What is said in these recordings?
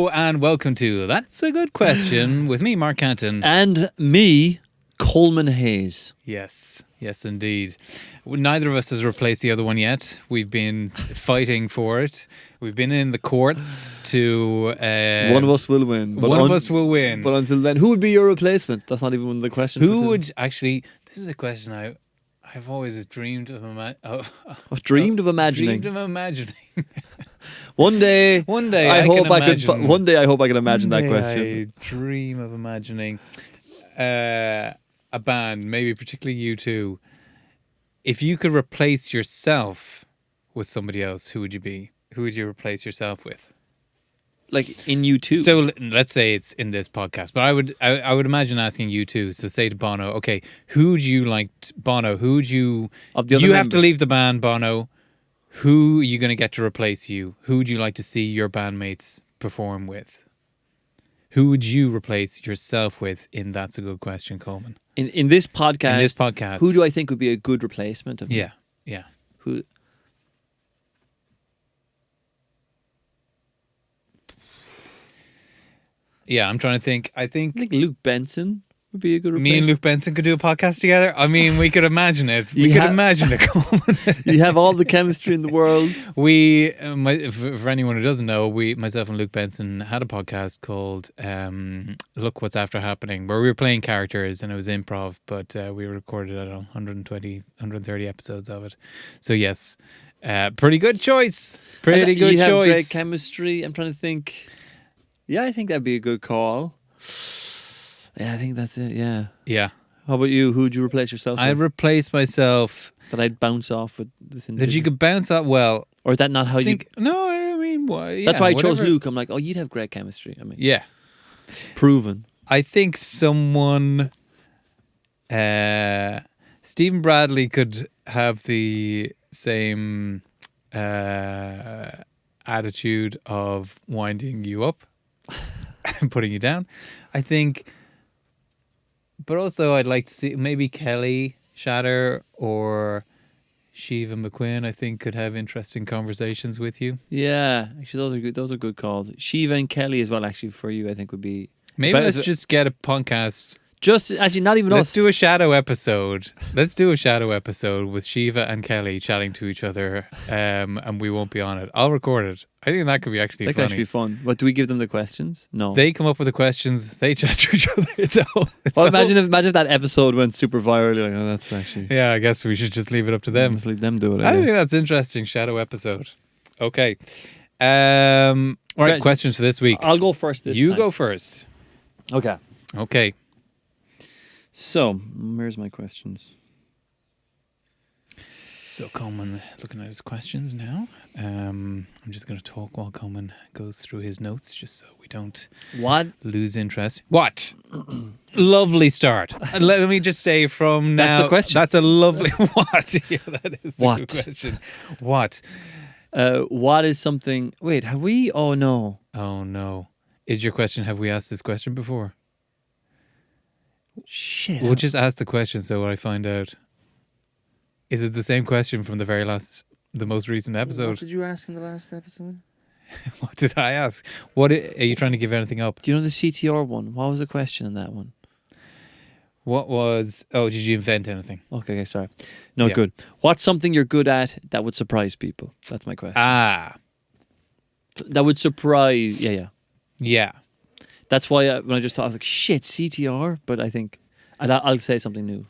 Hello and welcome to That's a Good Question with me, Mark Canton. And me, Coleman Hayes. Yes, indeed. Neither of us has replaced the other one yet. We've been fighting for it. We've been in the courts to... one of us will win. One of us will win. But until then, who would be your replacement? That's not even one of the questions. Who would... Actually, this is a question I've always dreamed of... Dreamed of imagining. Dreamed of imagining. One day I hope I can imagine that question. I dream of imagining a band, maybe particularly you two. If you could replace yourself with somebody else, who would you be? Who would you replace yourself with? Like in U2. So let's say it's in this podcast, but I would imagine asking you too. So say to Bono, okay, who would you like? Bono, who would you? Of the other you have member. to leave the band, Bono. Who are you going to get to replace you? Who would you like to see your bandmates perform with? Who would you replace yourself with in That's a Good Question, Coleman? In this podcast. In this podcast. Who do I think would be a good replacement of me? Yeah. Who? Yeah, I'm trying to think. I think Luke Benson would be a good replacement. me and Luke Benson could do a podcast together. I mean, we could imagine it. We could imagine it, Coleman. You have all the chemistry in the world. For anyone who doesn't know, myself and Luke Benson had a podcast called Look What's After Happening, where we were playing characters and it was improv, but we recorded, I don't know, 120, 130 episodes of it. So yes, pretty good choice. Pretty good you have choice. Great chemistry. I'm trying to think. Yeah, I think that'd be a good call. Yeah, I think that's it. Yeah. Yeah. How about you? Who would you replace yourself I'd with? replace myself. That I'd bounce off with this individual. That you could bounce off well. Or is that not how you... No, I mean... Well, yeah, that's why I chose whatever. Luke. I'm like, oh, you'd have great chemistry. I mean... Yeah. Proven. I think someone... Stephen Bradley could have the same attitude of winding you up and putting you down. I think... But also I'd like to see maybe Kelly Shatter or Shiva McQueen, I think, could have interesting conversations with you. Yeah. Actually, those are good. Those are good calls. Shiva and Kelly as well, actually, for you, I think would be... Maybe let's just get a podcast... Just, actually, not even Let's us. do a shadow episode. Let's do a shadow episode with Shiva and Kelly chatting to each other, and we won't be on it. I'll record it. I think that could be actually That funny. could actually be fun. But do we give them the questions? No. They come up with the questions. They chat to each other. Well, imagine if that episode went super viral. You're like, oh, that's actually... Yeah, I guess we should just leave it up to them. Just let them do it. I think that's interesting. Shadow episode. Okay. All right. Questions for this week. I'll go first this time. You go first. Okay. Okay. So, where's my questions? So Coleman looking at his questions now. I'm just going to talk while Coleman goes through his notes, just so we don't lose interest. What? Lovely start. Let me just say from now. That's the question. That's a lovely what? Yeah, that is the What? good question. What? What is something... Wait, have we... Oh, no. Oh no. Is your question? Have we asked this question before? Shit. We'll just ask the question so I find out. Is it the same question from the most recent episode? What did you ask in the last episode? What did I ask? Are you trying to give anything up? Do you know the CTR one? What was the question in that one? What was... Oh, did you invent anything? Okay, sorry. No, Yeah. good. What's something you're good at that would surprise people? That's my question. That would surprise... Yeah. Yeah. That's why when I just thought, I was like, shit, CTR? But I think I'll say something new.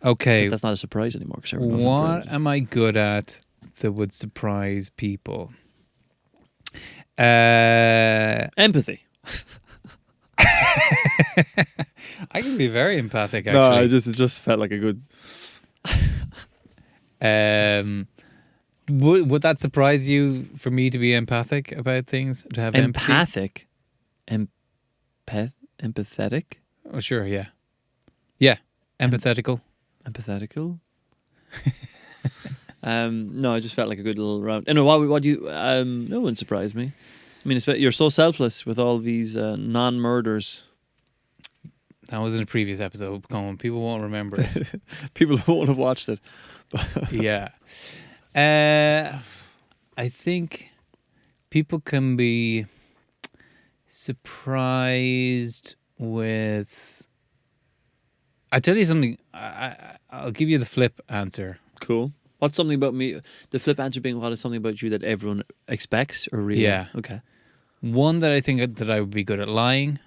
Okay. That's not a surprise anymore. 'Cause everyone knows I'm What good at it. am I good at that would surprise people? I Empathy. can be very empathic, actually. it just felt like a good... Would that surprise you for me to be empathic about things? To have empathy? Empathetic? Oh, sure, yeah. Yeah, empathetical. Empathetical? No, I just felt like a good little round. Anyway, what do you... no one surprised me. I mean, you're so selfless with all these non-murders. That was in a previous episode, Colin. People won't remember it. People won't have watched it. Yeah. I think people can be surprised with. I tell you something. I'll give you the flip answer. Cool. What's something about me? The flip answer being what is something about you that everyone expects or really? Yeah. Okay. One, that I think that I would be good at lying.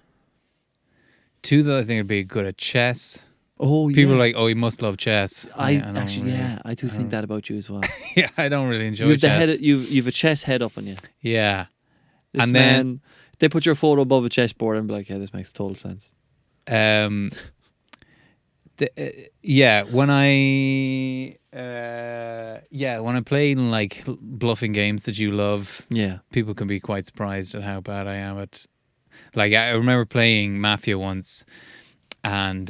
Two, that I think I'd be good at chess. Oh, yeah. People are like, oh, you must love chess. I don't actually, really- yeah, I do think that about you as well. Yeah, I don't really enjoy You've the chess. head. You've a chess head up on you. Yeah. This And man, then- they put your photo above a chessboard and be like, yeah, this makes total sense. Um, when I play in like bluffing games that you love, Yeah. people can be quite surprised at how bad I am at. Like, I remember playing Mafia once, and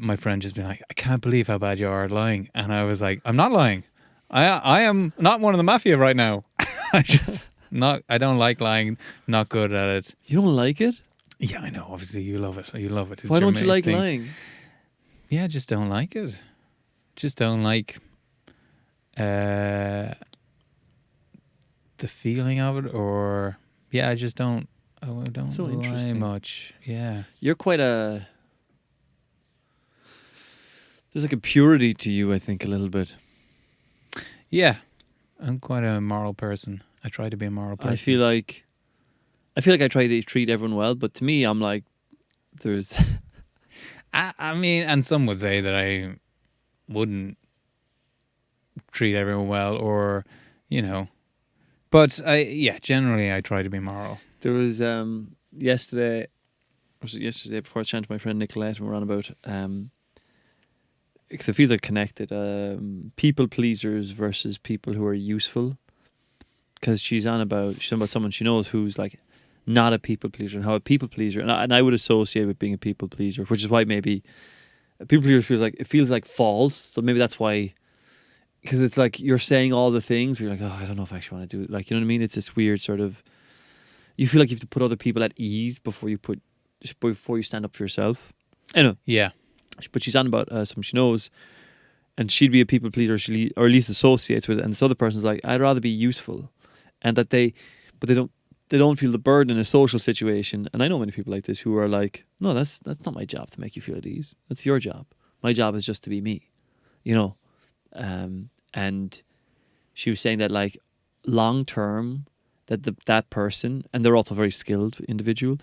my friend just been like, "I can't believe how bad you are at lying," and I was like, "I'm not lying. I am not one of the Mafia right now. I just not. I don't like lying. Not good at it." You don't like it? Yeah, I know. Obviously, you love it. You love it. It's Why your don't you main like thing. lying? Yeah, I just don't like it. Just don't like the feeling of it, or I just don't. Oh, I don't So lie interesting. much. Yeah. You're quite a. There's like a purity to you, I think, a little bit. Yeah. I'm quite a moral person. I try to be a moral person. I feel like I try to treat everyone well, but to me, I'm like, there's. I mean, and some would say that I wouldn't treat everyone well, or, but generally I try to be moral. There was yesterday, or was it yesterday before I was chatting to my friend Nicolette, and we're on about because it feels like connected. People pleasers versus people who are useful. Because she's on about someone she knows who's like not a people pleaser, and how a people pleaser, and I would associate with being a people pleaser, which is why maybe a people pleaser feels like false. So maybe that's why, because it's like you're saying all the things, but you're like, oh, I don't know if I actually want to do it. Like, you know what I mean? It's this weird sort of. You feel like you have to put other people at ease before you stand up for yourself. Anyway, Yeah. but she's on about someone she knows, and she'd be a people pleaser, or at least associates with it. And this other person's like, I'd rather be useful, and that they don't feel the burden in a social situation. And I know many people like this who are like, no, that's not my job to make you feel at ease. That's your job. My job is just to be me, And she was saying that like long term, that that person, and they're also a very skilled individual,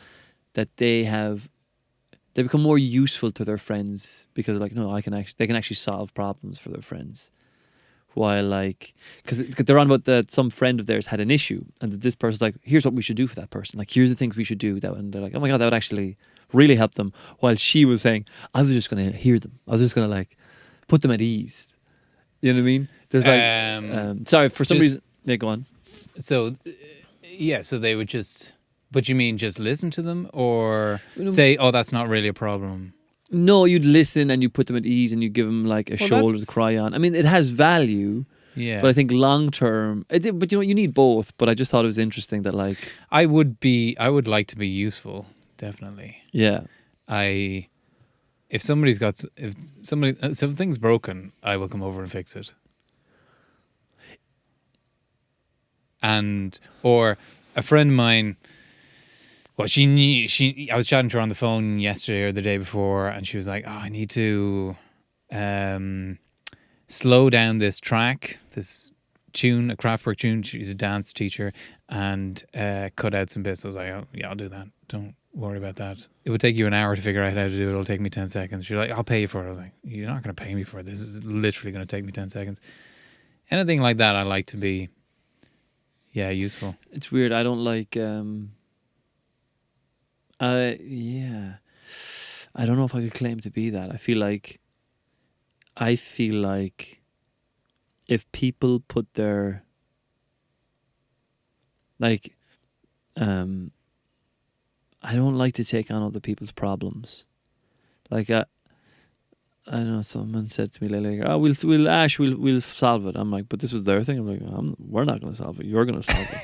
that they become more useful to their friends because like, no, they can actually solve problems for their friends. While like, because they're on about that some friend of theirs had an issue, and that this person's like, here's what we should do for that person. Like, here's the things we should do. And they're like, oh my God, that would actually really help them. While she was saying, I was just going to hear them. I was just going to like put them at ease. You know what I mean? There's like, sorry, for some reason, they go on. So, so they would just. But you mean just listen to them, or say, oh, that's not really a problem? No, you'd listen and you put them at ease and you give them like a shoulder to cry on. I mean, it has value. Yeah. But I think long term, but you need both. But I just thought it was interesting that like I would like to be useful, definitely. Yeah. If something's broken, I will come over and fix it. Or a friend of mine. Well, I was chatting to her on the phone yesterday or the day before, and she was like, "Oh, I need to slow down this track, this tune, a Kraftwerk tune." She's a dance teacher, and cut out some bits. I was like, "Oh, yeah, I'll do that. Don't worry about that. It would take you an hour to figure out how to do it. It'll take me 10 seconds." She's like, "I'll pay you for it." I was like, "You're not going to pay me for it. This is literally going to take me 10 seconds." Anything like that, I like to be, useful. It's weird. I don't like. I don't know if I could claim to be that. I feel like if people put their like, I don't like to take on other people's problems. Like I don't know. Someone said to me lately, "Oh, we'll solve it." I'm like, "But this was their thing." I'm like, "We're not going to solve it. You're going to solve it."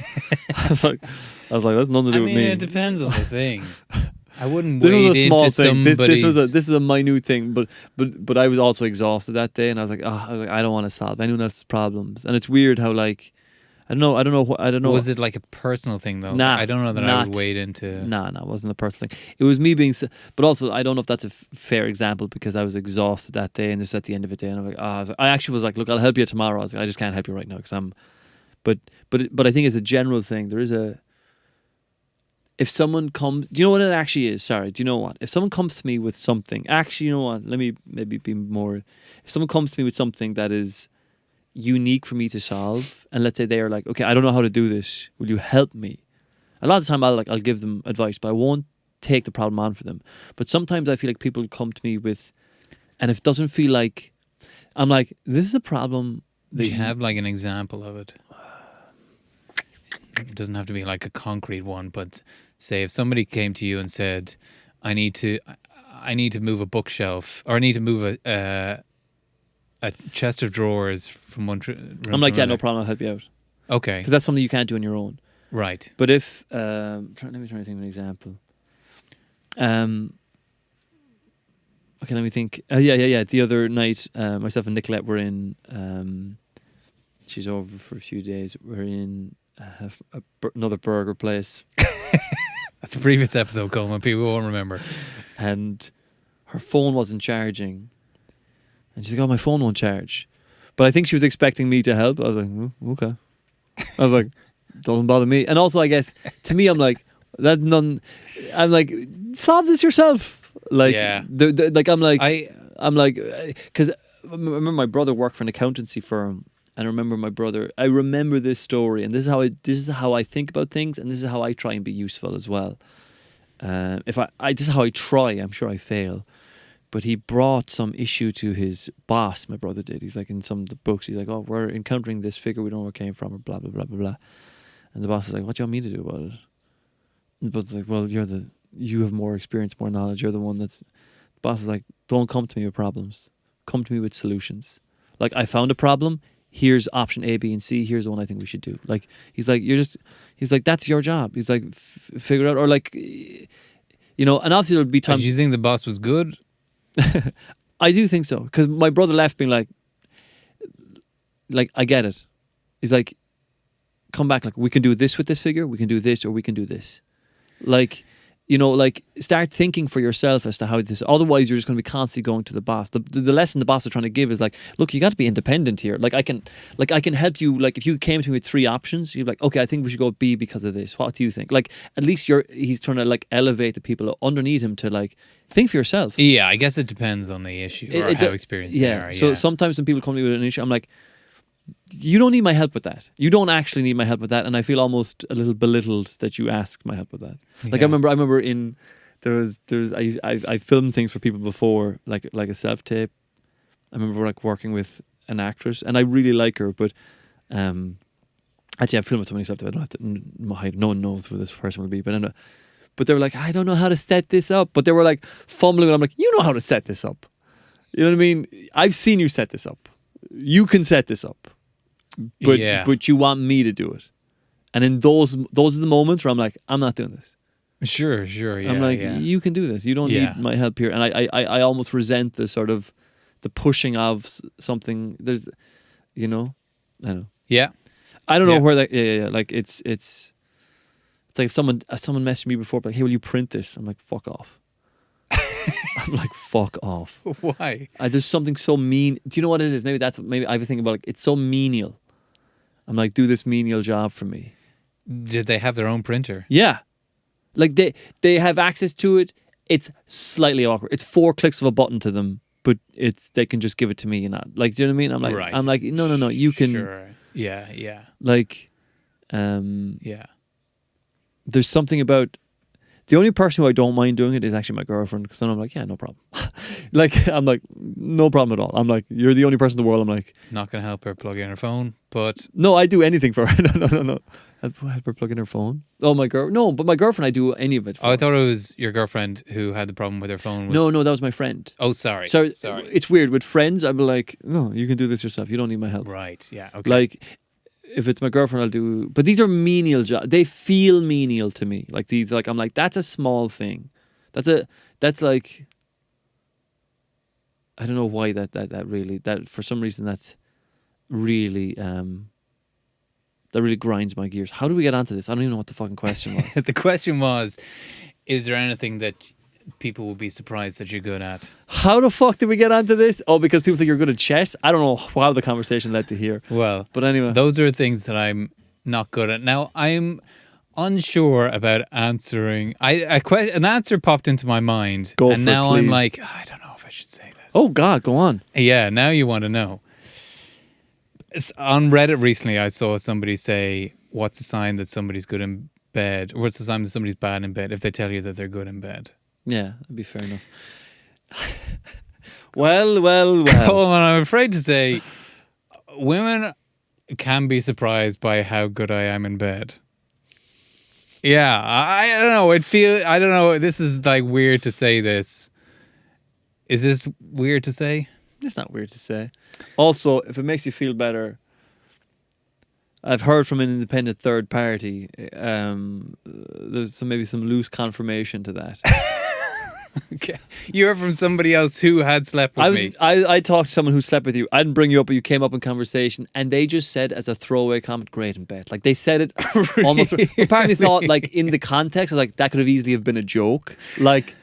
I was like, "That's nothing to do with me." It depends on the thing. I wouldn't This wade was a small into thing. somebody's. This is a minute thing, but I was also exhausted that day, and I was like, I don't want to solve anyone else's problems. And it's weird how like I don't know. Was it like a personal thing though? Nah, I don't know that I not- would wade into. Nah, it wasn't a personal thing. It was me being, but also I don't know if that's a fair example because I was exhausted that day and just at the end of the day, and I'm like, I actually was like, look, I'll help you tomorrow. I was like, I just can't help you right now because I'm, but I think as a general thing, there is a. If someone comes, do you know what it actually is? Sorry, do you know what? If someone comes to me with something, actually, you know what? Let me maybe be more. If someone comes to me with something that is unique for me to solve, and let's say they are like, okay, I don't know how to do this. Will you help me? A lot of the time, I'll give them advice, but I won't take the problem on for them. But sometimes I feel like people come to me with, and if it doesn't feel like, I'm like, this is a problem. Do you have like an example of it? It doesn't have to be like a concrete one, but say if somebody came to you and said, I need to move a bookshelf, or I need to move a chest of drawers from one room I'm like, to yeah, no another. problem. I'll help you out Okay, because that's something you can't do on your own. right. But if let me try to think of an example. Okay, let me think. Yeah. The other night, myself and Nicolette were in. She's over for a few days. We're in another burger place, That's a previous episode, Coleman. People won't remember. and her phone wasn't charging, and she's like, "Oh, my phone won't charge." But I think she was expecting me to help. I was like, "Okay." I was like, "Doesn't bother me." And also, I guess to me, I'm like, "That's none." I'm like, "Solve this yourself." Like, Yeah. like I I'm like, because I remember my brother worked for an accountancy firm, and I remember this story, and this is how I think about things, and this is how I try and be useful as well. If this is how I try. I'm sure I fail, but he brought some issue to his boss. My brother did. He's like, in some of the books, he's like, "Oh, we're encountering this figure. We don't know where it came from," or blah blah blah blah blah. And the boss is like, "What do you want me to do about it?" And the boss is like, "Well, you have more experience, more knowledge. You're the one that's." The boss is like, "Don't come to me with problems. Come to me with solutions. Like, I found a problem. Here's option A, B, and C. Here's the one I think we should do." Like, he's like, he's like, "That's your job." He's like, figure it out, or like, and obviously there'll be do times. you think the boss was good? I do think so, because my brother left being like, I get it. He's like, come back, like, we can do this with this figure, we can do this, or we can do this. Like, start thinking for yourself as to how this. Otherwise, you're just going to be constantly going to the boss. The lesson the boss is trying to give is like, look, you got to be independent here. Like, I can help you. Like, if you came to me with 3 options, you'd be like, okay, I think we should go B because of this. What do you think? Like, at least he's trying to like elevate the people underneath him to like think for yourself. Yeah, I guess it depends on the issue or how experienced they are. So sometimes when people come to me with an issue, I'm like, you don't need my help with that. You don't actually need my help with that, and I feel almost a little belittled that you ask my help with that. Like, Yeah. I remember in I filmed things for people before, like a self tape. I remember like working with an actress, and I really like her, but actually I've filmed so many self tape. I don't have to hide. No one knows who this person will be, but they were like, I don't know how to set this up, but they were like fumbling, and I'm like, you know how to set this up. You know what I mean? I've seen you set this up. You can set this up. But you want me to do it, and in those are the moments where I'm like, I'm not doing this. Sure, yeah. I'm like, you can do this. You don't need my help here. And I almost resent the sort of the pushing of something. There's, I don't know. Yeah. I don't know where that. Yeah. Like it's like someone messaged me before, like, hey, will you print this? I'm like, fuck off. I'm like, fuck off. Why? There's something so mean. Do you know what it is? Maybe I have a thing about, like, it's so menial. I'm like, do this menial job for me. Did they have their own printer? Yeah. Like, they have access to it. It's slightly awkward. It's 4 clicks of a button to them, but they can just give it to me, like, do you know what I mean? I'm like, Right. I'm like, no, you can. Sure. Yeah. Like, Yeah. there's something about. The only person who I don't mind doing it is actually my girlfriend, because then I'm like, yeah, no problem. Like, I'm like, no problem at all. I'm like, you're the only person in the world. I'm like, Not going to help her plug in her phone, but no, I do anything for her. No. Help her plug in her phone. Oh, but my girlfriend, I do any of it for. I thought it was your girlfriend who had the problem with her phone. No, that was my friend. Oh, sorry. So Sorry. it's weird. With friends, I'd be like, no, you can do this yourself. You don't need my help. Right. Yeah. Okay. Like, if it's my girlfriend, I'll do. But these are menial jobs. They feel menial to me. Like, these, like, I'm like, that's a small thing. That's like, I don't know why that really, that for some reason, that's really, That really grinds my gears. How do we get onto this? I don't even know what the fucking question was. The question was, is there anything that people will be surprised that you're good at? How the fuck did we get onto this? Oh, because people think you're good at chess? I don't know how the conversation led to here. Well, But anyway. those are things that I'm not good at. Now, I'm unsure about answering. An answer popped into my mind. Go and for it, now I'm please. like, I don't know if I should say this. Oh, God, go on. Yeah, now you want to know. On Reddit recently, I saw somebody say, what's a sign that somebody's good in bed? Or what's the sign that somebody's bad in bed if they tell you that they're good in bed? Yeah, that'd be fair enough. well. Coleman, I'm afraid to say, women can be surprised by how good I am in bed. Yeah, I don't know. I don't know. This is like weird to say this. Is this weird to say? It's not weird to say. Also, if it makes you feel better, I've heard from an independent third party. There's maybe some loose confirmation to that. Okay. You heard from somebody else who had slept with me. I talked to someone who slept with you. I didn't bring you up, but you came up in conversation, and they just said as a throwaway comment, "Great in bed." Like they said it almost. Apparently, thought like in the context, like that could have easily have been a joke. Like,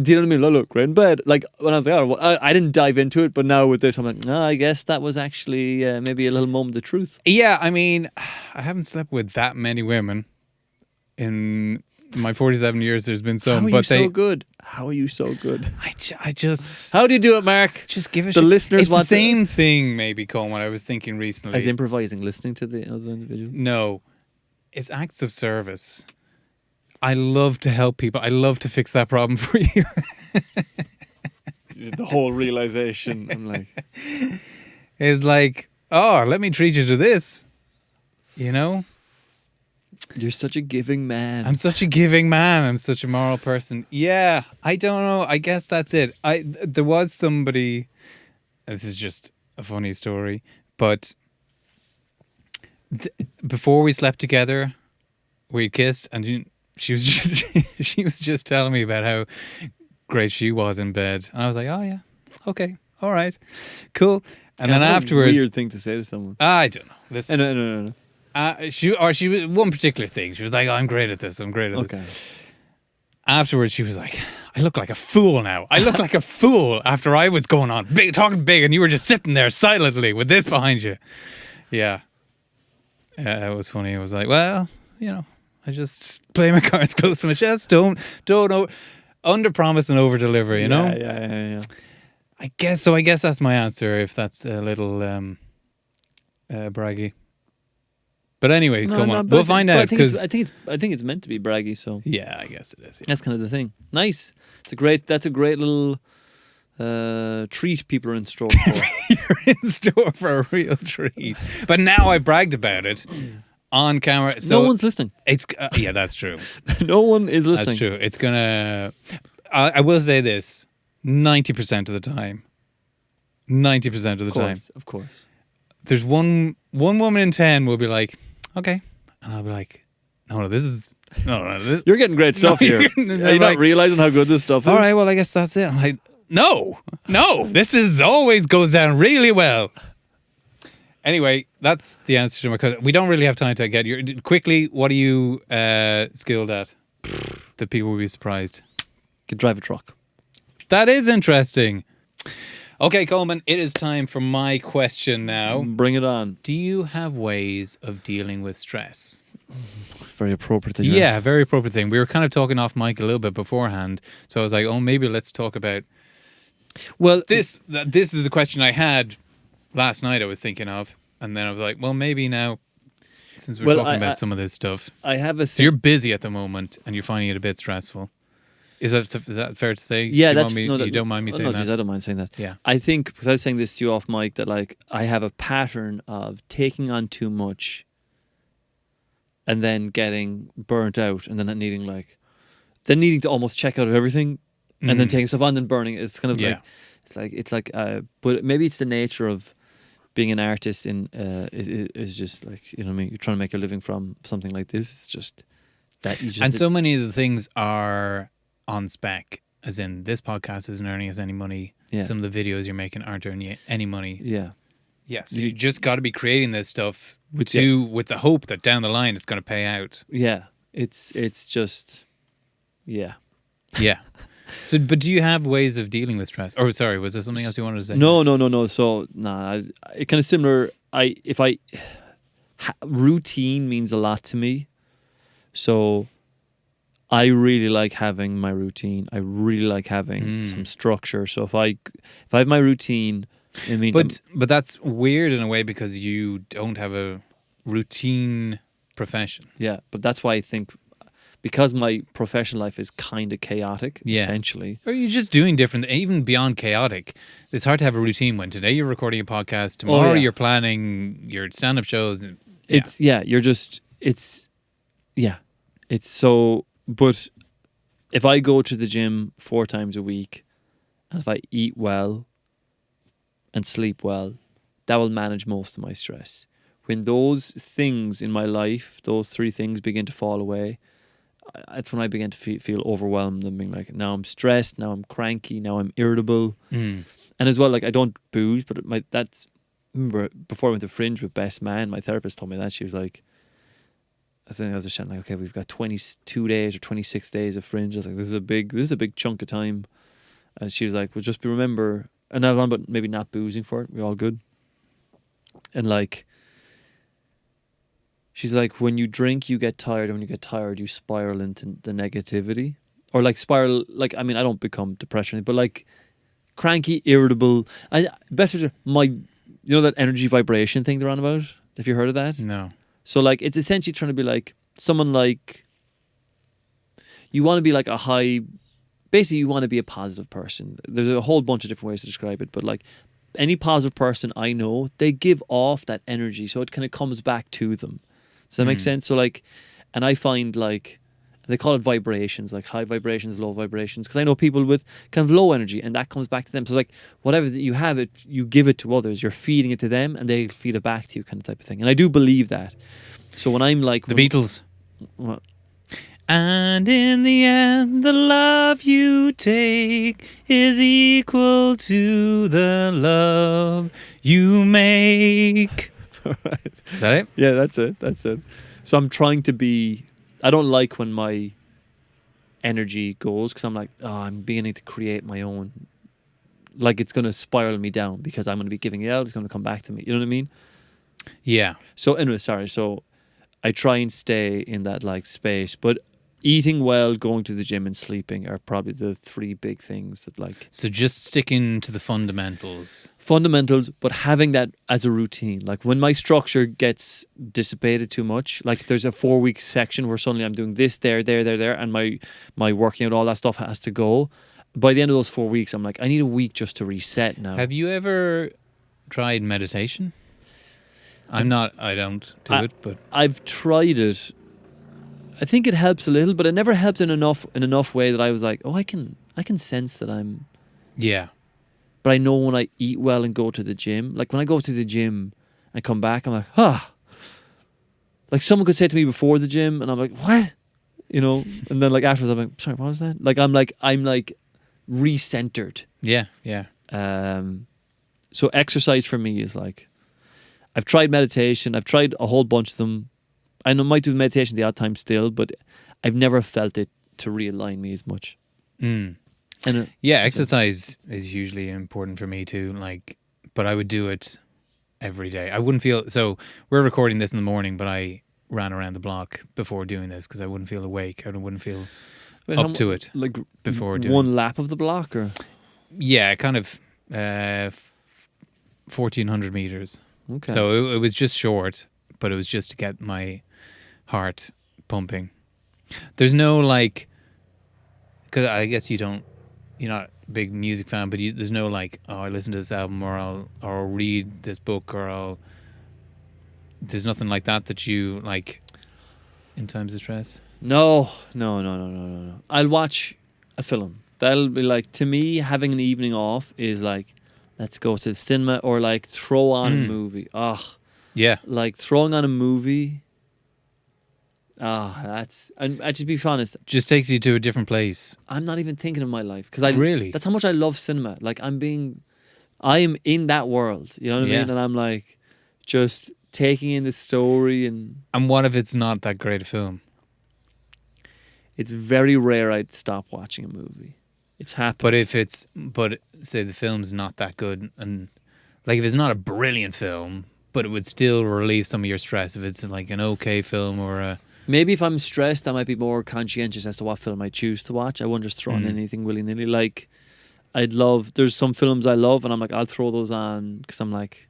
do you know what I mean? Look, great in bed. Like when I was like, oh, well, I didn't dive into it, but now with this, I'm like, no, I guess that was actually maybe a little moment of truth. Yeah, I mean, I haven't slept with that many women in my 47 years. There's been some, How are but you so good? How are you so good? I just How do you do it, Mark? just give it. The listeners it's want the same thing, maybe, Coleman. I was thinking recently. As improvising, listening to the other individual. No, it's acts of service. I love to help people. I love to fix that problem for you. The whole realization. I'm like, It's like, oh, let me treat you to this. You know? you're such a giving man. I'm such a giving man. I'm such a moral person. Yeah, I don't know. I guess that's it. There was somebody. This is just a funny story, but before we slept together, we kissed, and she was just she was just telling me about how great she was in bed, and I was like, oh yeah, okay, all right, cool. And then What a afterwards, weird thing to say to someone. I don't know. This No. she was one particular thing. She was like, oh, I'm great at this. I'm great at this. Okay. Afterwards, she was like, I look like a fool now. I look like a fool after I was going on big, talking big, and you were just sitting there silently with this behind you. Yeah. Yeah, it was funny. I was like, well, you know, I just play my cards close to my chest. Don't under promise and over deliver, you know? Yeah. I guess so. I guess that's my answer if that's a little braggy. But anyway, come on. We'll find out because I think it's meant to be braggy, so yeah, I guess it is. Yeah. that's kind of the thing. Nice. That's a great little treat people are in store for. You're in store for a real treat. But now I bragged about it on camera. So No one's listening. It's yeah, that's true. No one is listening. That's true. It's gonna. I will say this: 90% of the time. 90% of the time. Of course. There's one woman in 10 will be like, okay, and I'll be like, no, this is no. This, You're getting great stuff here. Are you like, not realizing how good this stuff is? all right, well, I guess that's it. I'm like, no, this is always goes down really well. Anyway, that's the answer to my question. We don't really have time to get your quickly. What are you skilled at? That people will be surprised. Could drive a truck. That is interesting. Okay, Coleman, it is time for my question now. Bring it on. Do you have ways of dealing with stress? Very appropriate thing. Yeah, very appropriate thing. We were kind of talking off mic a little bit beforehand, so I was like, oh, maybe let's talk about Well, this. This is a question I had last night I was thinking of, and then I was like, well, maybe now, since we're talking about some of this stuff. I have a. So you're busy at the moment, and you're finding it a bit stressful. Is that fair to say? Yeah, you don't mind me saying that? I don't mind saying that. Yeah. I think, because I was saying this to you off mic, that like I have a pattern of taking on too much and then getting burnt out and then not needing needing to almost check out of everything and then taking stuff on and then burning it. It's kind of but maybe it's the nature of being an artist is just like, you know what I mean? You're trying to make a living from something like this. It's just that you just... And so many of the things are on spec, as in this podcast isn't earning us any money. Yeah. Some of the videos you're making aren't earning you any money. Yeah. Yeah. So you just got to be creating this stuff with the hope that down the line it's going to pay out. Yeah, it's just, yeah. Yeah. So, but do you have ways of dealing with stress? Or sorry, was there something else you wanted to say? No. So, it kind of similar. Routine means a lot to me. So, I really like having my routine. I really like having some structure. So if I have my routine, it means. But that's weird in a way because you don't have a routine profession. Yeah, but that's why I think, because my professional life is kind of chaotic, essentially. Or you're just doing different, even beyond chaotic. It's hard to have a routine when today you're recording a podcast, tomorrow you're planning your stand-up shows. It's so. But if I go to the gym 4 times a week, and if I eat well and sleep well, that will manage most of my stress. When those things in my life, those 3 things begin to fall away, that's when I begin to feel overwhelmed and being like, now I'm stressed, now I'm cranky, now I'm irritable. And as well, like, I don't booze, but remember before I went to Fringe with Best Man, my therapist told me that. She was like, I was just like, okay, we've got 22 days or 26 days of Fringe. I was like, this is a big chunk of time. And she was like, well, just remember, and I was on about maybe not boozing for it. We're all good. And like, she's like, when you drink, you get tired. And when you get tired, you spiral into the negativity. Or like spiral, like, I mean, I don't become depression, but like cranky, irritable. Best picture, you know that energy vibration thing they're on about? Have you heard of that? No. So like, it's essentially trying to be like someone like, you want to be like basically you want to be a positive person. There's a whole bunch of different ways to describe it, but like any positive person I know, they give off that energy. So it kind of comes back to them. Does that make sense? So like, and I find like, they call it vibrations, like high vibrations, low vibrations. Because I know people with kind of low energy and that comes back to them. So like whatever you have, you give it to others. You're feeding it to them and they feed it back to you, kind of type of thing. And I do believe that. So when I'm like... The Beatles. What? And in the end, the love you take is equal to the love you make. Is that it? Yeah, that's it. So I'm trying to be... I don't like when my energy goes because I'm like, I'm beginning to create my own. Like it's going to spiral me down because I'm going to be giving it out. It's going to come back to me. You know what I mean? Yeah. So anyway, sorry. So I try and stay in that like space, but eating well, going to the gym and sleeping are probably the 3 big things that like... So just sticking to the fundamentals. But having that as a routine. Like when my structure gets dissipated too much, like there's a 4-week section where suddenly I'm doing this, there, and my working out, all that stuff has to go. By the end of those 4 weeks, I'm like, I need a week just to reset now. Have you ever tried meditation? I don't do it, but... I've tried it. I think it helps a little, but it never helped in enough way that I was like, oh, I can sense that I'm... Yeah. But I know when I eat well and go to the gym, like when I go to the gym and come back, I'm like, like someone could say to me before the gym and I'm like, what? You know? And then like afterwards I'm like, sorry, what was that? Like I'm like recentered. Yeah, yeah. So exercise for me is like, I've tried meditation. I've tried a whole bunch of them. I might do meditation the odd time still, but I've never felt it to realign me as much. And exercise is hugely important for me too. Like, but I would do it every day. I wouldn't feel so. We're recording this in the morning, but I ran around the block before doing this because I wouldn't feel awake. I wouldn't feel up to it. Like before doing one lap of the block, or kind of 1,400 meters. Okay. So it was just short, but it was just to get my heart pumping. There's no like, because I guess you're not a big music fan, but there's no like, I listen to this album or I'll read this book or there's nothing like that you like in times of stress. No. I'll watch a film. That'll be like, to me, having an evening off is like, let's go to the cinema or like throw on a movie. Yeah. Like throwing on a movie. And to be honest, just takes you to a different place. I'm not even thinking of my life because really, that's how much I love cinema. Like I'm being I am in that world. You know what I Yeah. mean? And I'm like, just taking in the story, and And what if it's not that great a film? it's very rare I'd stop watching a movie. It's happened. But say the film's not that good, and like if it's not a brilliant film, but it would still relieve some of your stress if it's like an okay film or a Maybe if I'm stressed, I might be more conscientious as to what film I choose to watch. I won't just throw on Mm. anything willy nilly. Like, there's some films I love, and I'm like, I'll throw those on because I'm like,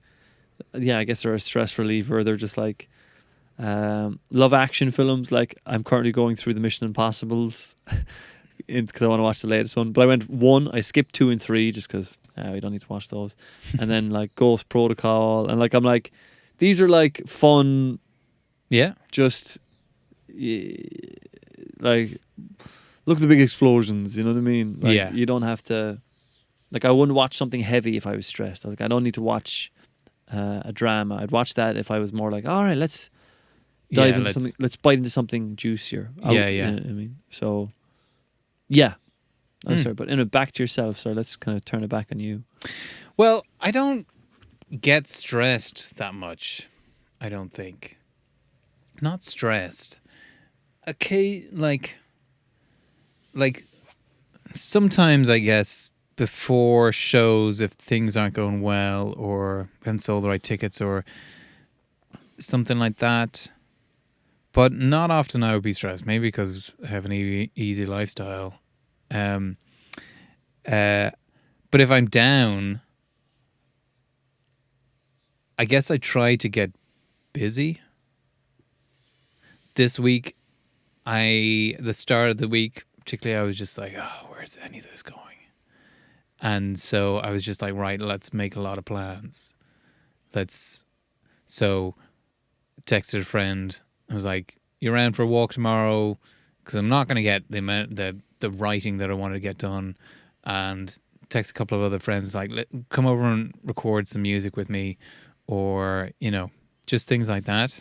yeah, I guess they're a stress reliever. They're just like, love action films. Like, I'm currently going through the Mission Impossibles because I want to watch the latest one. But I went 1, I skipped 2 and 3 just because we don't need to watch those. And then like Ghost Protocol, and like I'm like, these are like fun, yeah. just like look at the big explosions. You know what I mean? Like, Yeah. You don't have to. Like, I wouldn't watch something heavy if I was stressed. I was like, I don't need to watch a drama. I'd watch that if I was more like, all right, let's dive into something. Let's bite into something juicier. Yeah. You know what I mean, so yeah. I'm sorry, but back to yourself. Sorry, let's kind of turn it back on you. Well, I don't get stressed that much. I don't think. Not stressed. Okay, like sometimes I guess before shows, if things aren't going well or haven't sold the right tickets or something like that. But not often I would be stressed. Maybe because I have an easy lifestyle. But if I'm down, I guess I try to get busy. This week, the start of the week, particularly, I was just like, oh, where's any of this going? And so I was just like, right, let's make a lot of plans. So texted a friend. I was like, you around for a walk tomorrow? Because I'm not going to get the writing that I wanted to get done. And text a couple of other friends like, come over and record some music with me, or just things like that.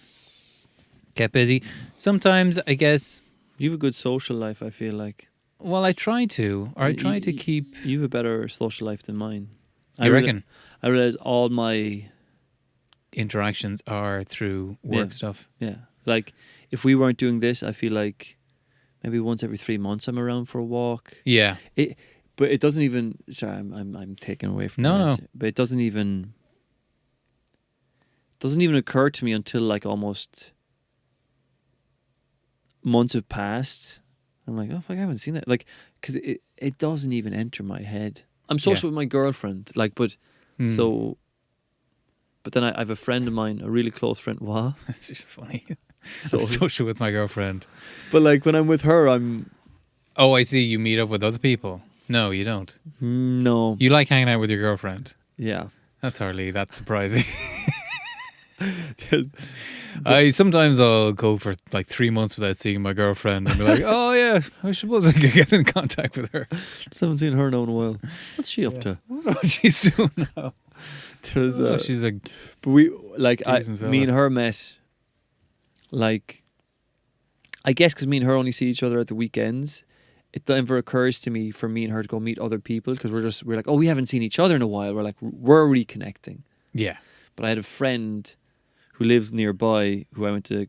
Get busy. Sometimes I guess You have a good social life, I feel like. Well, I try to, or I try to keep. You have a better social life than mine. You reckon? I realize all my Interactions are through work stuff. Yeah. Like, if we weren't doing this, I feel like maybe once every 3 months I'm around for a walk. Yeah. But it doesn't even. Sorry, I'm taking away from. No. But it doesn't even occur to me until like almost months have passed. I'm like, oh fuck, I haven't seen that. Like, because it doesn't even enter my head. I'm social with my girlfriend, like, but so. But then I have a friend of mine, a really close friend. What? It's just funny. So I'm social with my girlfriend. But like when I'm with her, I'm. Oh, I see. You meet up with other people. No, you don't. No. You like hanging out with your girlfriend. Yeah. That's hardly that surprising. Sometimes I'll go for like 3 months without seeing my girlfriend and be like, oh yeah, I suppose I could get in contact with her. Just haven't seen her in a while. What's she up to? I don't know what she's doing now. She's a. But we decent fella. me and her met. Like, I guess because me and her only see each other at the weekends, it never occurs to me for me and her to go meet other people because we're like, oh, we haven't seen each other in a while. We're reconnecting. Yeah. But I had a friend who lives nearby who I went to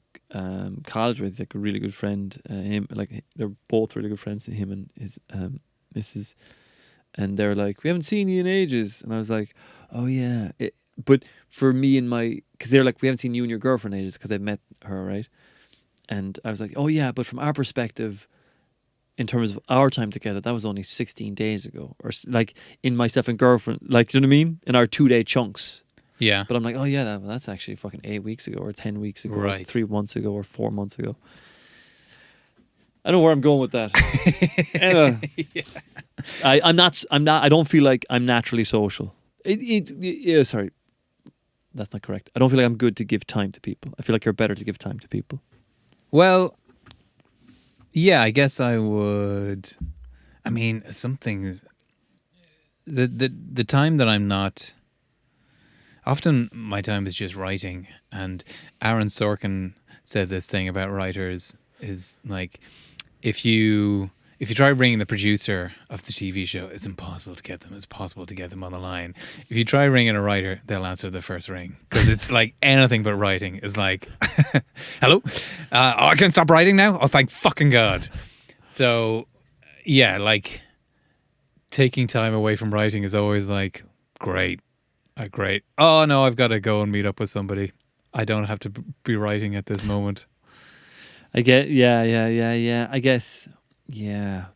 college with, like a really good friend. They're both really good friends. Him and his missus, and they're like, we haven't seen you in ages, and I was like, oh yeah. But for me and because they're like, we haven't seen you and your girlfriend in ages because I've met her, right? And I was like, oh yeah, but from our perspective, in terms of our time together, that was only 16 days ago, or like in myself and girlfriend, like, do you know what I mean? In our 2-day chunks. Yeah. But I'm like, oh yeah, that's actually fucking 8 weeks ago, or 10 weeks ago, Right. or 3 months ago, or 4 months ago. I don't know where I'm going with that. I'm not. I don't feel like I'm naturally social. Sorry, that's not correct. I don't feel like I'm good to give time to people. I feel like you're better to give time to people. Well, yeah, I guess I would. I mean, some things. The time that I'm not. Often my time is just writing, and Aaron Sorkin said this thing about writers is like, if you if you try ringing the producer of the TV show, it's impossible to get them. It's possible to get them on the line. If you try ringing a writer, they'll answer the first ring because it's like anything but writing is like, hello, I can stop writing now. Oh, thank fucking God. So, yeah, like taking time away from writing is always like great. Great. Oh no, I've got to go and meet up with somebody. I don't have to be writing at this moment. I get, yeah. I guess, yeah.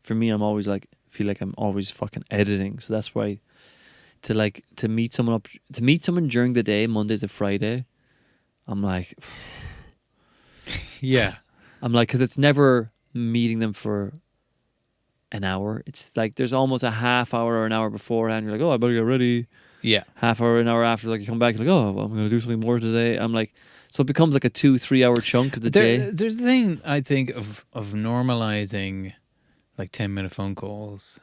For me, I'm always like, feel like I'm always fucking editing. So that's why to meet someone during the day, Monday to Friday, I'm like, yeah. I'm like, because it's never meeting them for an hour. It's like there's almost a half hour or an hour beforehand. You're like, oh, I better get ready. Yeah. Half hour, an hour after, like you come back, you're like, oh, well, I'm going to do something more today. I'm like, so it becomes like a 2-3 hour chunk of the day. There's the thing, I think, of normalizing like 10-minute phone calls.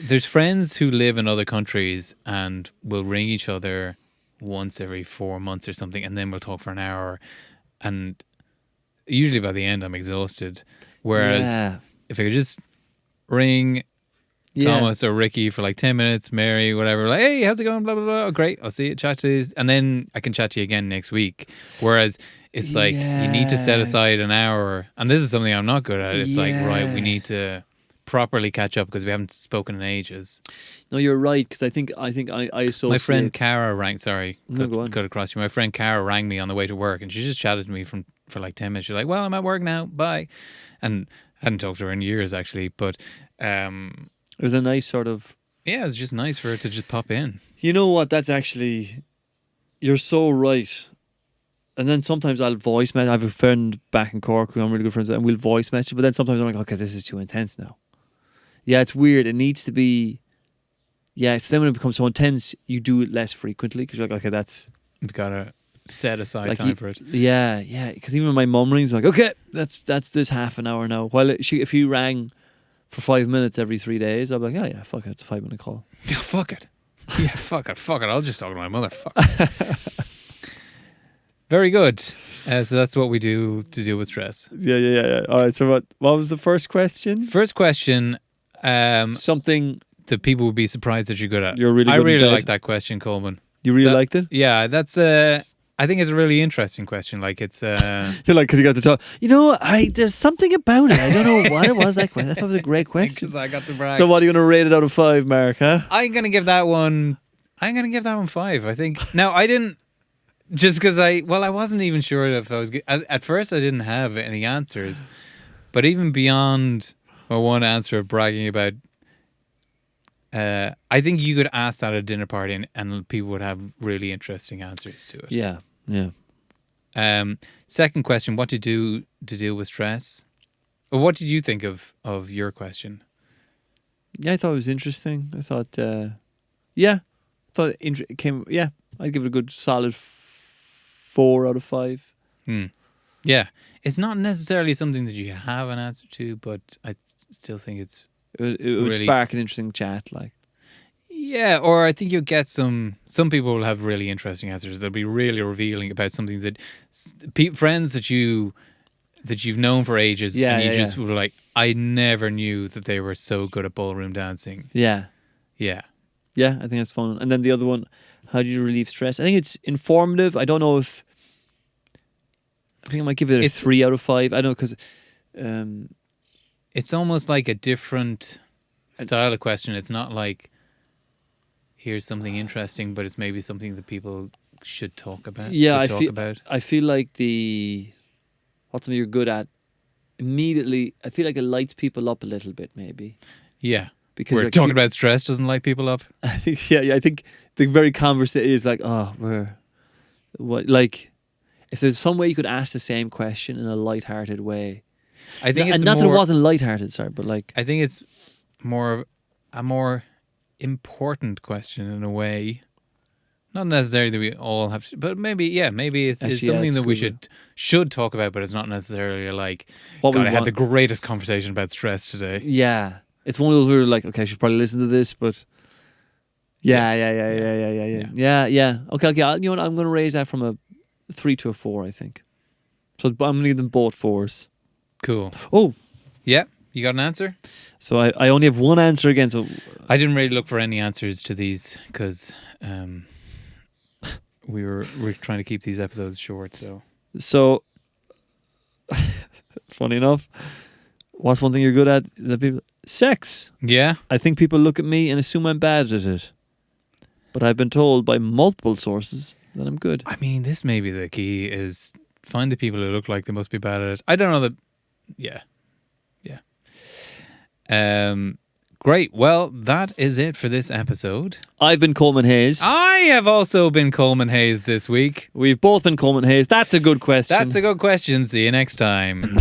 There's friends who live in other countries and will ring each other once every 4 months or something, and then we'll talk for an hour. And usually by the end, I'm exhausted. Whereas if I could just ring Thomas or Ricky for like 10 minutes, Mary, whatever, like, hey, how's it going? Blah, blah, blah. Oh, great. I'll see you, chat to you. And then I can chat to you again next week. Whereas it's like you need to set aside an hour. And this is something I'm not good at. It's like, right, we need to properly catch up because we haven't spoken in ages. No, you're right. Because I think I associate. My friend Cara rang, sorry, go on. cut across you. My friend Cara rang me on the way to work and she just chatted to me for like 10 minutes. She's like, well, I'm at work now. Bye. And I hadn't talked to her in years actually. But it was a nice sort of... Yeah, it's just nice for her to just pop in. You know what? That's actually... You're so right. And then sometimes I'll voice message. I have a friend back in Cork who I'm really good friends with, and we'll voice message. But then sometimes I'm like, okay, this is too intense now. Yeah, it's weird. It needs to be... Yeah, so then when it becomes so intense, you do it less frequently because you're like, okay, that's... You've got to set aside like time for it. Yeah. Because even when my mum rings, I'm like, okay, that's this half an hour now. While if you rang for 5 minutes every 3 days, I'll be like, oh yeah, fuck it, it's a 5 minute call. Fuck it. Yeah, fuck it. I'll just talk to my mother. Fuck it. Very good. So that's what we do to deal with stress. Yeah. All right, so what was the first question? First question. Something that people would be surprised that you're good at. You're really I good really at like that question, Coleman. You really liked it? Yeah, that's I think it's a really interesting question. Like it's you're like, because you got to talk. You know, there's something about it. I don't know what it was. That question. That was a great question. Because I got to brag. So what are you going to rate it out of 5, Mark? Huh? I'm gonna give that one 5. I think. Now I didn't. Just because I wasn't even sure if I was good. At first I didn't have any answers, but even beyond my one answer of bragging about, I think you could ask that at a dinner party and people would have really interesting answers to it. Yeah. Second question: what to do to deal with stress? Or what did you think of your question? Yeah, I thought it was interesting. I thought, it came. Yeah, I'd give it a good solid 4 out of 5. Yeah, it's not necessarily something that you have an answer to, but I still think it would really spark an interesting chat. Like, yeah, or I think you'll get some people will have really interesting answers. They'll be really revealing about something that friends that you've known for ages, and you just were like, I never knew that they were so good at ballroom dancing. Yeah, I think that's fun. And then the other one, how do you relieve stress? I think it's informative. I don't know if... I think I might give it a 3 out of 5. I don't know, because... it's almost like a different style of question. It's not like, here's something interesting, but it's maybe something that people should talk about. Yeah, I feel like what's something you're good at, immediately, I feel like it lights people up a little bit, maybe. Yeah. Because we're talking about stress doesn't light people up. I think, I think the very conversation is like, like, if there's some way you could ask the same question in a light-hearted way. I think that it wasn't light-hearted, sorry, but like... I think it's a more important question in a way. Not necessarily that we all have to, but maybe it's something that we should talk about, but it's not necessarily like, God, I had the greatest conversation about stress today. Yeah. It's one of those where you're like, okay, I should probably listen to this, but... Yeah. Okay, you know what, I'm going to raise that from a 3 to a 4, I think. So I'm going to give them both 4s. Cool. Oh, Yeah, you got an answer? so I only have one answer again. So I didn't really look for any answers to these because we're trying to keep these episodes short. So funny enough, what's one thing you're good at? The people sex. yeah, I think people look at me and assume I'm bad at it, but I've been told by multiple sources that I'm good. I mean, this may be the key: is find the people who look like they must be bad at it. I don't know that. Yeah. Great. Well, that is it for this episode. I've been Coleman Hayes. I have also been Coleman Hayes this week. We've both been Coleman Hayes. That's a good question. That's a good question. See you next time.